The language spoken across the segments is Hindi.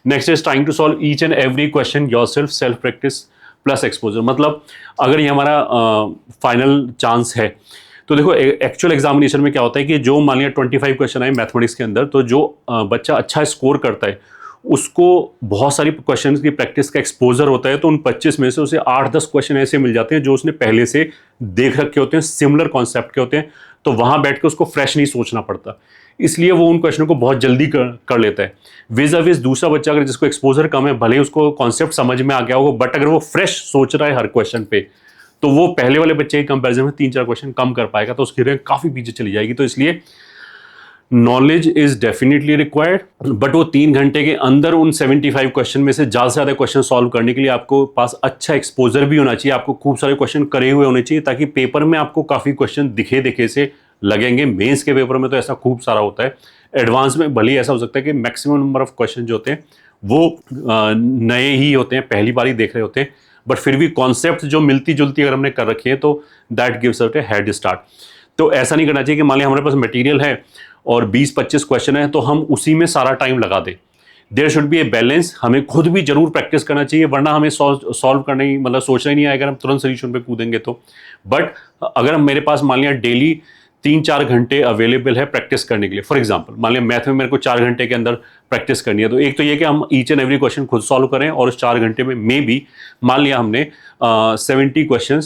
Next is trying to solve each and every question yourself, self practice plus exposure. मतलब अगर ये हमारा फाइनल चांस है तो देखो एक्चुअल एग्जामिनेशन में क्या होता है कि जो मान लिया 25 क्वेश्चन आए मैथमेटिक्स के अंदर, तो जो बच्चा अच्छा स्कोर करता है उसको बहुत सारी क्वेश्चंस की प्रैक्टिस का एक्सपोजर होता है, तो उन 25 में से उसे 8-10 क्वेश्चन ऐसे मिल जाते हैं जो उसने पहले से देख रखे होते हैं, सिमिलर कॉन्सेप्ट के होते हैं, तो वहां बैठ के उसको फ्रेश नहीं सोचना पड़ता, इसलिए वो उन क्वेश्चनों को बहुत जल्दी कर लेता है। विज अविज दूसरा बच्चा अगर जिसको एक्सपोजर कम है, भले ही उसको कॉन्सेप्ट समझ में आ गया होगा, बट अगर वो फ्रेश सोच रहा है हर क्वेश्चन पे, तो वो पहले वाले बच्चे के कंपैरिजन में 3-4 क्वेश्चन कम कर पाएगा, तो उसकी रैंक काफी पीछे चली जाएगी। तो इसलिए knowledge is definitely required, but वो 3 घंटे के अंदर उन 75 क्वेश्चन में से ज़्यादा से ज़्यादा क्वेश्चन सॉल्व करने के लिए आपको पास अच्छा एक्सपोजर भी होना चाहिए, आपको खूब सारे क्वेश्चन करे हुए होने चाहिए, ताकि पेपर में आपको काफ़ी क्वेश्चन दिखे दिखे से लगेंगे। मेंस के पेपर में तो ऐसा खूब सारा होता है, एडवांस में भले ही ऐसा हो सकता है कि मैक्सिमम नंबर ऑफ क्वेश्चन जो होते हैं वो नए ही होते हैं, पहली बार ही देख रहे होते हैं, बट फिर भी कॉन्सेप्ट जो मिलती जुलती अगर हमने कर रखी है तो that gives us A head start. तो ऐसा नहीं करना चाहिए कि मान लिया हमारे पास मटेरियल है और 20-25 क्वेश्चन है तो हम उसी में सारा टाइम लगा दें। There should be a balance, हमें खुद भी जरूर प्रैक्टिस करना चाहिए, वरना हमें सॉल्व करने की मतलब सोचना ही नहीं आएगा, हम तुरंत सोल्यूशन पे कूदेंगे तो। बट अगर मेरे पास मान लिया डेली 3-4 घंटे अवेलेबल है प्रैक्टिस करने के लिए, फॉर एग्जांपल मान लिया मैथ में मेरे को 4 घंटे के अंदर प्रैक्टिस करनी है, तो एक तो ये कि हम ईच एंड एवरी क्वेश्चन खुद सॉल्व करें, और उस 4 घंटे में मे भी मान लिया हमने 70 क्वेश्चन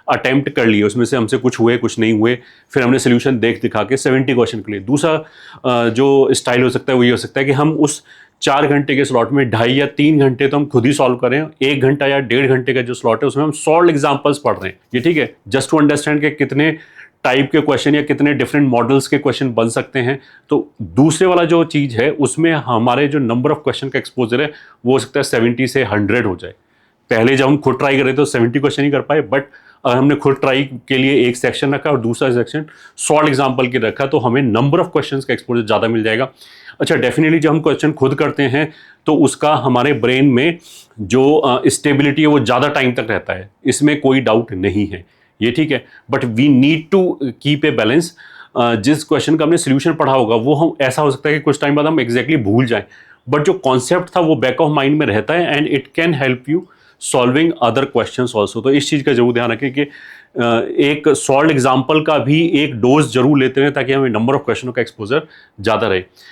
अटेम्प्ट कर लिए, उसमें से हमसे कुछ हुए कुछ नहीं हुए, फिर हमने सोल्यूशन देख दिखा के 70 क्वेश्चन के लिए। दूसरा जो स्टाइल हो सकता है वो ये हो सकता है कि हम उस 4 घंटे के स्लॉट में 2.5 या 3 घंटे तो हम खुद ही सॉल्व करें, 1 घंटा या 1.5 घंटे का जो स्लॉट है उसमें हम सॉल्व एग्जाम्पल्स पढ़ रहे हैं, ये ठीक है, जस्ट टू अंडरस्टैंड के कितने टाइप के क्वेश्चन या कितने डिफरेंट मॉडल्स के क्वेश्चन बन सकते हैं। तो दूसरे वाला जो चीज़ है उसमें हमारे जो नंबर ऑफ क्वेश्चन का एक्सपोजर है वो हो सकता है 70 से 100 हो जाए। पहले जब हम खुद ट्राई कर रहे थे तो 70 क्वेश्चन ही कर पाए, बट अगर हमने खुद ट्राई के लिए एक सेक्शन रखा और दूसरा सेक्शन सॉल्व एग्जाम्पल के रखा तो हमें नंबर ऑफ क्वेश्चंस का एक्सपोजर ज़्यादा मिल जाएगा। अच्छा, डेफिनेटली जब हम क्वेश्चन खुद करते हैं तो उसका हमारे ब्रेन में जो स्टेबिलिटी है वो ज़्यादा टाइम तक रहता है, इसमें कोई डाउट नहीं है, ये ठीक है। But we need to keep a balance. जिस क्वेश्चन का हमने सोल्यूशन पढ़ा होगा वो हम ऐसा हो सकता है कि कुछ टाइम बाद हम एग्जैक्टली भूल जाएं, बट जो कॉन्सेप्ट था वो बैक ऑफ माइंड में रहता है and it can help you solving other questions also. तो इस चीज़ का जरूर ध्यान रखें कि एक सॉल्व एग्जाम्पल का भी एक डोज जरूर लेते हैं ताकि हमें नंबर ऑफ क्वेश्चनों का एक्सपोजर ज़्यादा रहे।